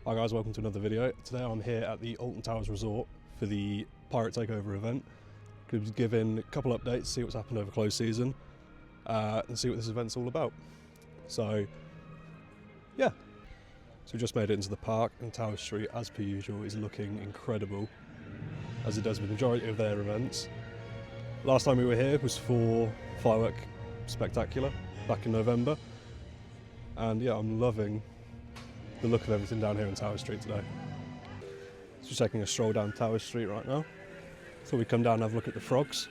Hi guys, welcome to another video. Today I'm here at the Alton Towers Resort for the Pirate Takeover event. Going to be giving a couple updates, see what's happened over close season, and see what this event's all about. So, yeah. So we just made it into the park, and Tower Street, as per usual, is looking incredible, as it does with the majority of their events. Last time we were here was for Firework Spectacular back in November, and yeah, I'm loving the look of everything down here in Tower Street today. So just taking a stroll down Tower Street right now. Thought we'd come down and have a look at the frogs.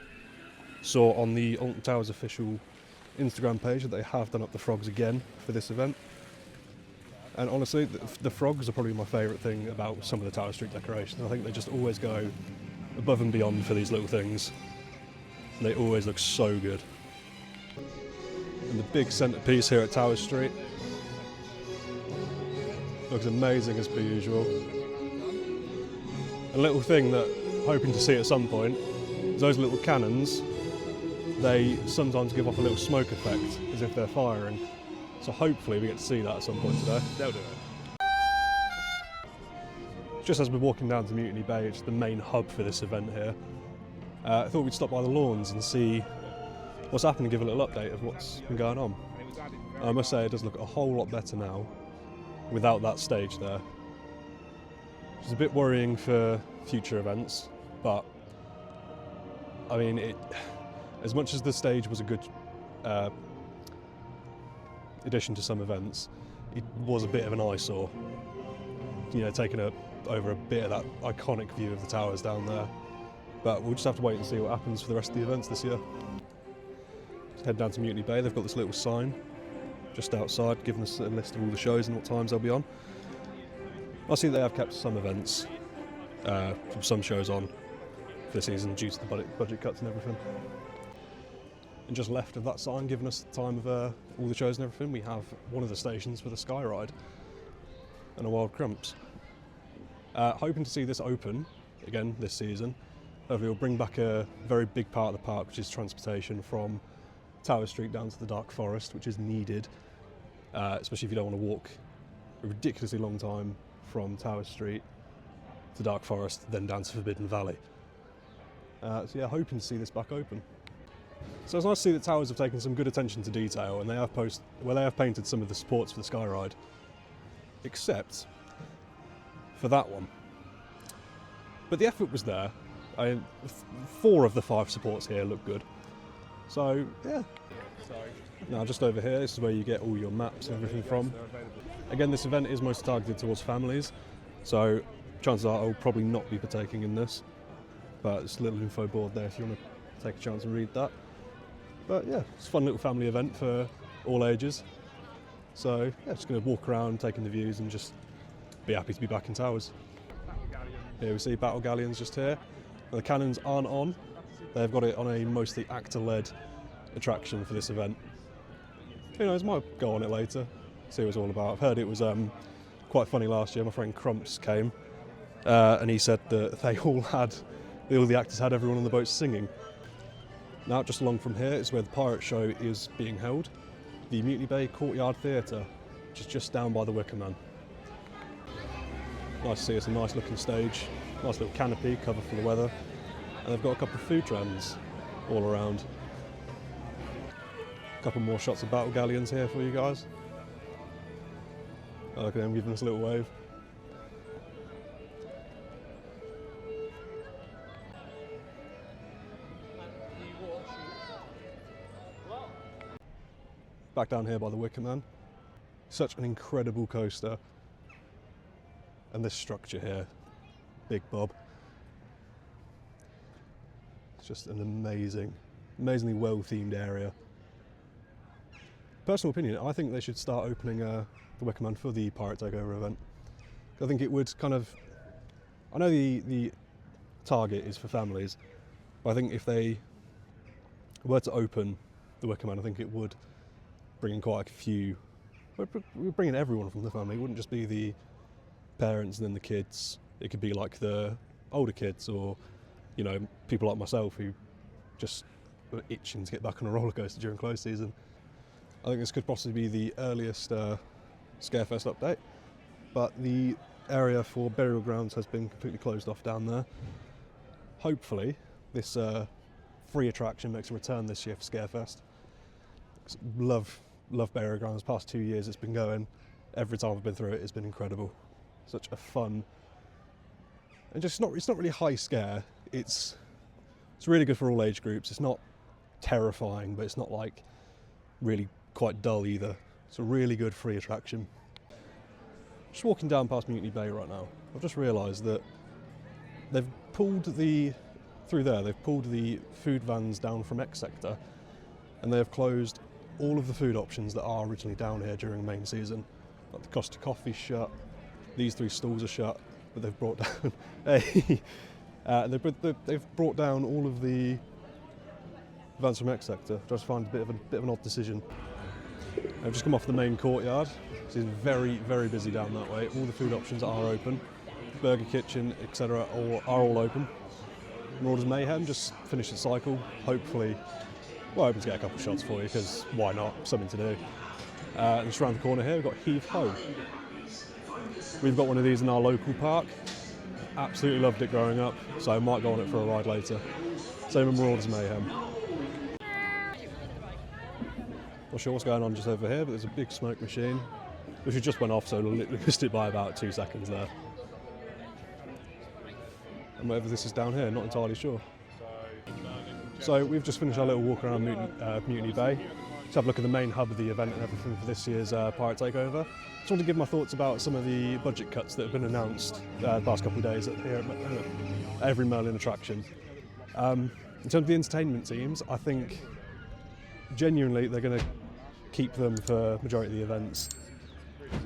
Saw on the Alton Towers official Instagram page that they have done up the frogs again for this event. And honestly, the frogs are probably my favourite thing about some of the Tower Street decorations. I think they just always go above and beyond for these little things. They always look so good. And the big centrepiece here at Tower Street looks amazing as per usual. A little thing that I'm hoping to see at some point is those little cannons. They sometimes give off a little smoke effect as if they're firing. So hopefully we get to see that at some point today. They'll do it. Just as we're walking down to Mutiny Bay, it's the main hub for this event here. I thought we'd stop by the lawns and see what's happened and give a little update of what's been going on. I must say it does look a whole lot better now without that stage there. It's a bit worrying for future events, but I mean, as much as the stage was a good addition to some events, it was a bit of an eyesore. You know, taking over a bit of that iconic view of the towers down there. But we'll just have to wait and see what happens for the rest of the events this year. Let's head down to Mutiny Bay. They've got this little sign just outside giving us a list of all the shows and what times they'll be on. I see they have kept some events from some shows on for the season due to the budget cuts and everything. And just left of that sign giving us the time of all the shows and everything, we have one of the stations for the Sky Ride and a Wild Crumps. Hoping to see this open again this season. Hopefully it'll bring back a very big part of the park, which is transportation from Tower Street down to the Dark Forest, which is needed, especially if you don't want to walk a ridiculously long time from Tower Street to Dark Forest, then down to Forbidden Valley. So yeah, hoping to see this back open. So it's nice to see that Towers have taken some good attention to detail, and they have painted some of the supports for the Sky Ride, except for that one. But the effort was there. 4 of the 5 supports here look good. So yeah. Now just over here, this is where you get all your maps and everything from. Again, this event is mostly targeted towards families, so chances are I'll probably not be partaking in this. But it's a little info board there if you want to take a chance and read that. But yeah, it's a fun little family event for all ages. So yeah, just going to walk around, taking the views, and just be happy to be back in Towers. Here we see Battle Galleons just here. Now, the cannons aren't on. They've got it on a mostly actor-led attraction for this event. Who knows, might go on it later, see what it's all about. I've heard it was quite funny last year. My friend Crumps came and he said that all the actors had everyone on the boat singing. Now just along from here is where the pirate show is being held, the Mutiny Bay Courtyard Theatre, which is just down by the Wicker Man. Nice to see, it's a nice looking stage, nice little canopy, cover for the weather, and they've got a couple of food trends all around. A couple more shots of Battle Galleons here for you guys. Oh, look at them giving us a little wave. Back down here by the Wicker Man. Such an incredible coaster. And this structure here, Big Bob. It's just an amazingly well-themed area. Personal opinion, I think they should start opening the Wicker Man for the Pirate Takeover event. I think it would kind of, I know the target is for families, but I think if they were to open the Wicker Man, I think it would bring in quite a few, we're bringing everyone from the family. It wouldn't just be the parents and then the kids. It could be like the older kids, or you know, people like myself who just were itching to get back on a roller coaster during close season. I think this could possibly be the earliest Scarefest update, but the area for burial grounds has been completely closed off down there. Hopefully this free attraction makes a return this year for Scarefest. Love burial grounds. Past 2 years it's been going. Every time I've been through it, it's been incredible. Such a fun, and just it's not really high scare. It's really good for all age groups. It's not terrifying, but it's not like really quite dull either. It's a really good free attraction. Just walking down past Mutiny Bay right now, I've just realised that they've pulled the food vans down from X Sector, and they have closed all of the food options that are originally down here during main season. Like the Costa Coffee's shut, these 3 stalls are shut, but they've brought down they've brought down all of the vans from X Sector, which I just find a bit of an odd decision. I've just come off the main courtyard. It's very, very busy down that way. All the food options are open. Burger Kitchen, etc. are all open. Marauders Mayhem just finished its cycle. Hopefully, well, hoping to get a couple of shots for you, because why not? Something to do. And just around the corner here, we've got Heave Ho. We've got one of these in our local park. Absolutely loved it growing up, so I might go on it for a ride later. Same with Marauders Mayhem. Not sure what's going on just over here, but there's a big smoke machine, which just went off, so literally missed it by about 2 seconds there. And whatever this is down here, not entirely sure. So we've just finished our little walk around Mutiny Bay. Let's have a look at the main hub of the event and everything for this year's Pirate Takeover. Just want to give my thoughts about some of the budget cuts that have been announced the past couple of days here at every Merlin attraction. In terms of the entertainment teams, I think genuinely they're going to keep them for majority of the events.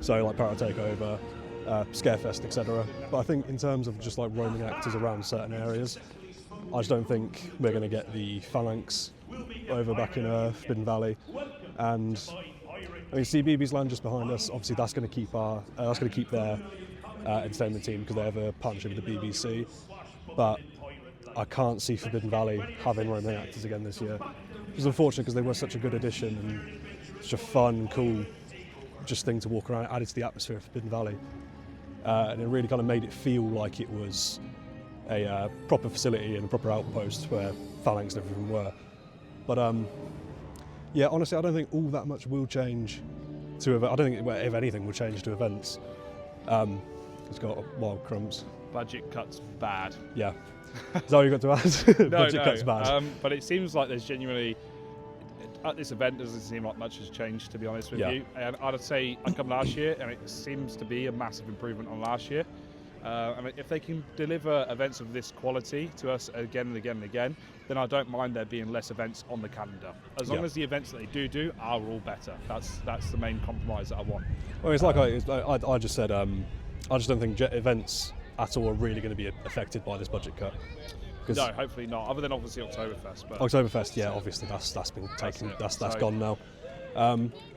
So like Pirate Takeover, Scarefest, etc. But I think in terms of just like roaming actors around certain areas, I just don't think we're going to get the Phalanx over back in Forbidden Valley. And I mean, CBeebies land just behind us. Obviously, that's going to keep their entertainment team because they have a partnership with the BBC. But I can't see Forbidden Valley having roaming actors again this year. It was unfortunate because they were such a good addition and such a fun, cool, just thing to walk around. Added to the atmosphere of Forbidden Valley, and it really kind of made it feel like it was a proper facility and a proper outpost where Phalanx and everything were. But yeah, honestly, I don't think all that much will change to events. I don't think if anything will change to events. It's got wild crumbs. Budget cuts bad. Yeah. Is that what you got to add? Budget cuts bad. But it seems like there's genuinely, at this event, doesn't seem like much has changed, to be honest with you. And I'd say I come last year, and it seems to be a massive improvement on last year. I mean, if they can deliver events of this quality to us again and again and again, then I don't mind there being less events on the calendar. As long as the events that they do are all better. That's the main compromise that I want. Well, it's like I just said. I just don't think events at all are really going to be affected by this budget cut. No, hopefully not. Other than obviously Oktoberfest. But Oktoberfest, yeah, obviously that's been taken. That's gone now.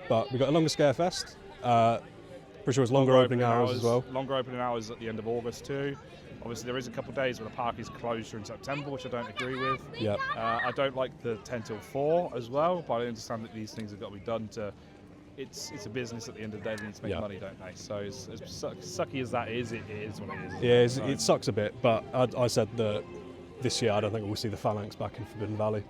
But we've got a longer Scarefest. Pretty sure it's longer opening hours as well. Longer opening hours at the end of August too. Obviously there is a couple of days where the park is closed during September, which I don't agree with. Yeah. I don't like the 10 till 4 as well, but I understand that these things have got to be done to. It's a business at the end of the day. They need to make money, don't they? So as sucky as that is, it is what it is. Yeah, it sucks a bit, but I said that this year I don't think we'll see the Phalanx back in Forbidden Valley.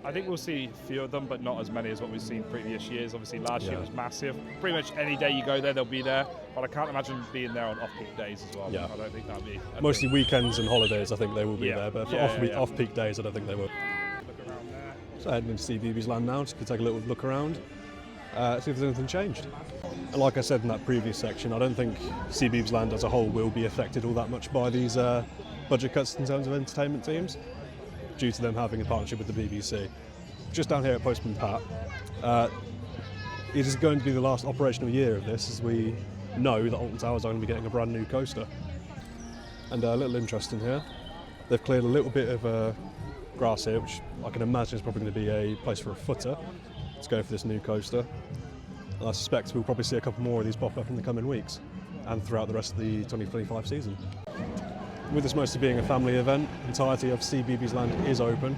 I think we'll see a few of them, but not as many as what we've seen previous years. Obviously, last year was massive. Pretty much any day you go there, they'll be there. But I can't imagine being there on off-peak days as well. Yeah. I don't think that'll be... Mostly weekends and holidays, I think they will be there. But for off-peak days, I don't think they will. Look around there. So heading into CBeebies land now, just to take a little look around, see if there's anything changed. And like I said in that previous section, I don't think CBeebies land as a whole will be affected all that much by these budget cuts in terms of entertainment teams, due to them having a partnership with the BBC. Just down here at Postman Pat, it is going to be the last operational year of this, as we know that Alton Towers are going to be getting a brand new coaster. And a little interest in here, they've cleared a little bit of grass here, which I can imagine is probably going to be a place for a footer to go for this new coaster. And I suspect we'll probably see a couple more of these pop up in the coming weeks and throughout the rest of the 2025 season. With this mostly being a family event, the entirety of CBeebies land is open.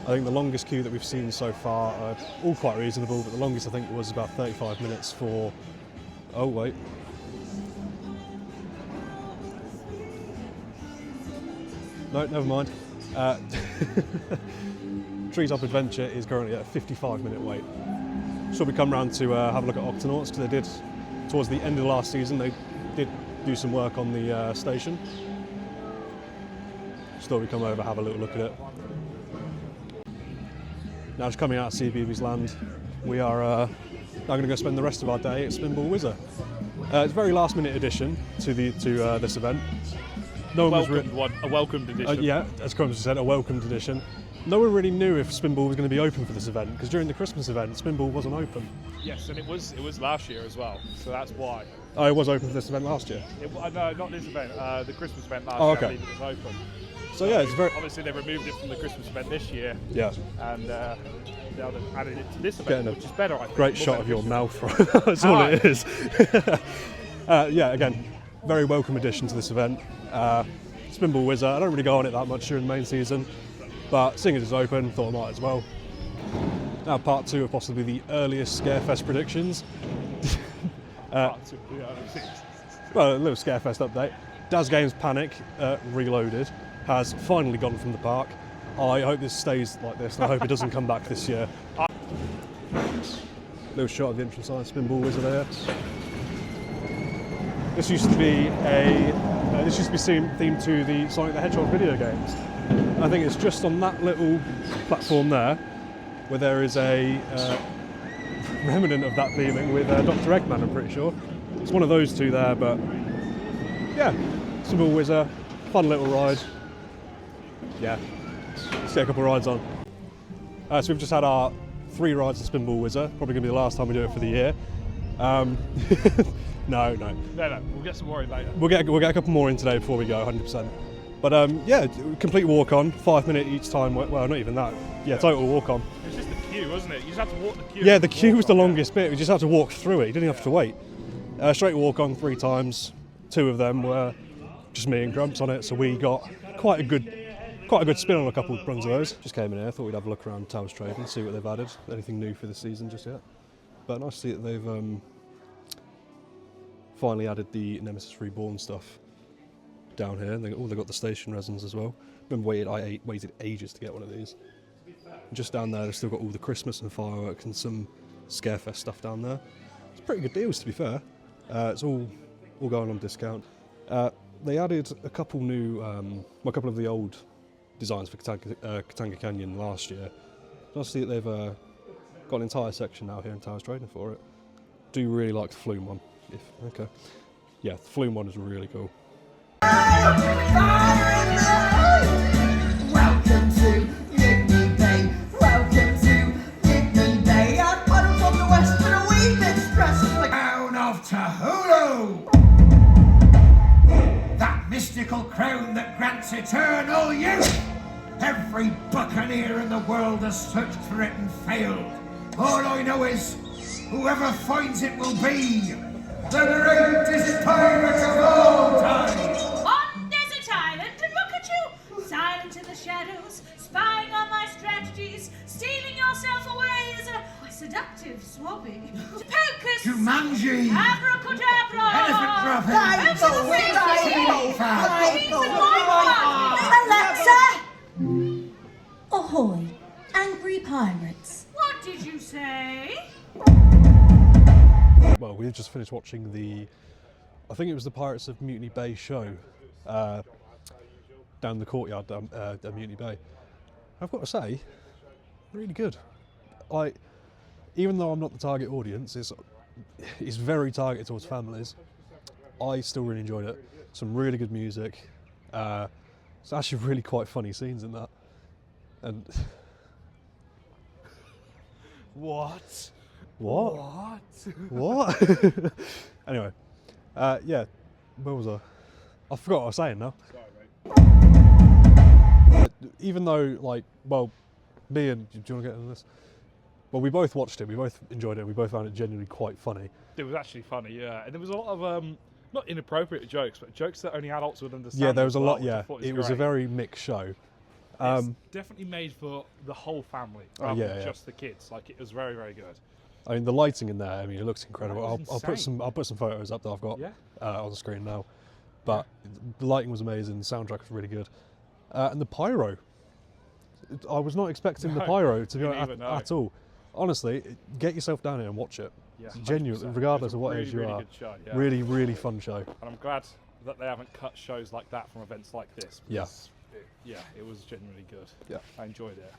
I think the longest queue that we've seen so far are all quite reasonable, but the longest I think was about 35 minutes for... Oh wait. No, never mind. Treetop Adventure is currently at a 55-minute wait. Should we come round to have a look at Octonauts, because they did, towards the end of the last season, they did do some work on the station. Just thought we'd come over, have a little look at it. Now just coming out of CBeebies land, we are now going to go spend the rest of our day at Spinball Whizzer. It's a very last-minute addition to this event. No one was a welcomed edition. yeah, as Crumbs said, a welcomed edition. No one really knew if Spinball was going to be open for this event, because during the Christmas event, Spinball wasn't open. Yes, and it was last year as well, so that's why. Oh, it was open for this event last year? No, not this event, the Christmas event last Oh, year, okay. I believe it was open. So yeah, it's very... Obviously they removed it from the Christmas event this year. Yeah. And they've added it to this event, which is better, I think. Great shot of your mouth, right? That's all it is. Yeah, again, very welcome addition to this event. Spinball Whizzer, I don't really go on it that much during the main season, but seeing as it's open, thought I might as well. Now part 2 of possibly the earliest Scarefest predictions. Well, a little Scarefest update. Daz Games Panic Reloaded has finally gone from the park. I hope this stays like this, and I hope it doesn't come back this year. Little shot of the entrance side, Spinball Whizzer there. This used to be themed to the Sonic the Hedgehog video games. I think it's just on that little platform there where there is a remnant of that theming with Dr. Eggman, I'm pretty sure. It's one of those two there, but yeah, Spinball Whizzer, fun little ride. Yeah, let's get a couple of rides on. So we've just had our 3 rides at Spinball Whizzer, probably going to be the last time we do it for the year. No, we'll get some more in later. We'll get a couple more in today before we go, 100%. But yeah, complete walk on, 5 minute each time. Well, not even that. Yeah, total walk on. It was just the queue, wasn't it? You just had to walk the queue. Yeah, the queue was the longest bit. We just had to walk through it. You didn't have to wait. Straight walk on 3 times. 2 of them were just me and Grumps on it, so we got quite a good spin on a couple of runs of those. Just came in here, thought we'd have a look around Towers Trade and see what they've added. Anything new for this season just yet? But nice to see that they've finally added the Nemesis Reborn stuff down here. And they've got the station resins as well. I waited ages to get one of these. And just down there, they've still got all the Christmas and fireworks and some Scarefest stuff down there. It's pretty good deals, to be fair. It's all going on discount. They added a couple new, a couple of the old designs for Katanga Canyon last year. Nice to see that they've got an entire section now here in Towers Trading for it. Do really like the Flume one. Okay. Yeah, the Flume one is really cool. Welcome to Mutiny Bay. Welcome to Mutiny Bay. I've come from the west with a wee bit stressed from the crown of Tahulu. That mystical crown that grants eternal youth. Every buccaneer in the world has searched for it and failed. All I know is, whoever finds it will be the greatest pirate of all time! On desert island, and look at you! Silent in the shadows, spying on my strategies, stealing yourself away as a seductive swabby. Pocus! Jumanji! Abracadabra! Elephant dropping! Alexa! Ahoy, angry pirates. What did you say? Well, we just finished watching I think it was the Pirates of Mutiny Bay show down the courtyard at Mutiny Bay. I've got to say, really good. Even though I'm not the target audience, it's very targeted towards families. I still really enjoyed it. Some really good music. It's actually really quite funny scenes in that. And What? what? Anyway, yeah, where was I? I forgot what I was saying now. Sorry, mate. Even though, me and, do you want to get into this? Well, we both watched it, we both enjoyed it, we both found it genuinely quite funny. It was actually funny, yeah. And there was a lot of, not inappropriate jokes, but jokes that only adults would understand. Yeah, there was a lot, which I yeah. thought It was a great. very mixed show. It's definitely made for the whole family, rather than yeah. just the kids. Like, it was very, very good. I mean, the lighting in there, I mean, it looks incredible. That was I'll put some photos up that I've got Yeah. on the screen now. But the lighting was amazing, the soundtrack was really good. And the pyro. I was not expecting the No, pyro to me go neither, no. at all. Honestly, get yourself down here and watch it. Yeah, It's genuine, 100%. regardless It of was what a age you really are. good show, yeah. Really, really fun show. And I'm glad that they haven't cut shows like that from events like this. Yeah. It was genuinely good. Yeah. I enjoyed it.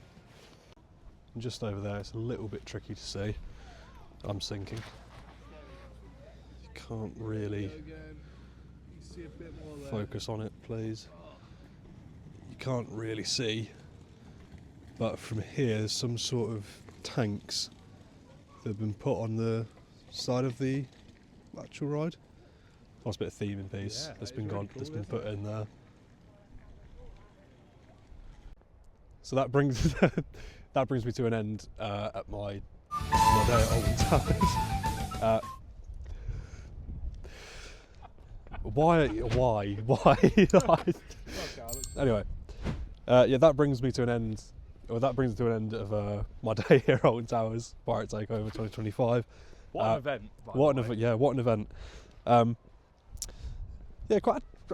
And just over there, it's a little bit tricky to see. I'm sinking. You can't really focus on it, please. You can't really see, but from here, there's some sort of tanks that have been put on the side of the actual ride. Nice bit of theming piece Yeah, that's that been is really that's cool, been isn't put in there. So that brings that brings me to an end at my day at Alton Towers. Why? Anyway, yeah, that brings me to an end. Well, that brings me to an end of my day here at Alton Towers Pirate Takeover 2025. What an event! by What the an way. event! Yeah, what an event. Yeah,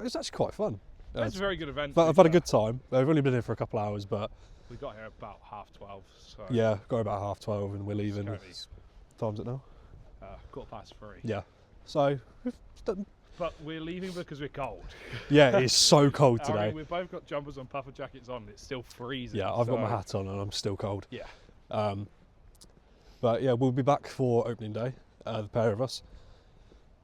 it's actually quite fun. It's a very good event. But to I've be had a fair. good time. I've only been here for a couple of hours, but We got here about 12:30, so yeah, got about 12:30 and we're leaving. currently, Time's it now? 3:15. Yeah. So, we've done, But we're leaving because we're cold. yeah, it's so cold I today. mean, we've both got jumpers and puffer jackets on. It's still freezing. Yeah, I've got my so- hat on and I'm still cold. Yeah. But yeah, we'll be back for opening day, the pair of us.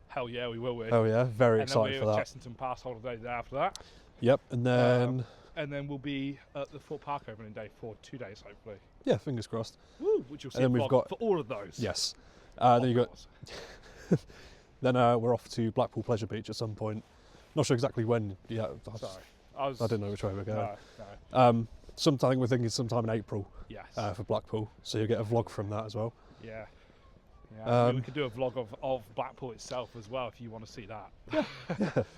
Hell yeah, we will. Oh yeah, very and then excited for we're that. Chessington Pass holiday day after that. Yep, and then And then we'll be at the Fort Park opening day for 2 days, hopefully. yeah, fingers crossed. Woo! Which you'll see then a we've vlog got- for all of those. Yes. Of Then you got course. then we're off to Blackpool Pleasure Beach at some point. Not sure exactly when. Yeah, Sorry. I didn't know which way we're going. No. Sometime we're thinking sometime in April Yes. for Blackpool, so you'll get a vlog from that as well. Yeah. Yeah. I mean, we Um, could do a vlog of Blackpool itself as well if you want to see that.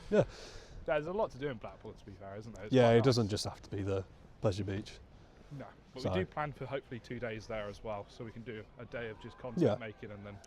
Yeah. There's a lot to do in Blackpool, to be fair, isn't there? It's Yeah, quite it nice. doesn't just have to be the Pleasure Beach. No, but So- we do plan for hopefully 2 days there as well, so we can do a day of just content Yeah. making and then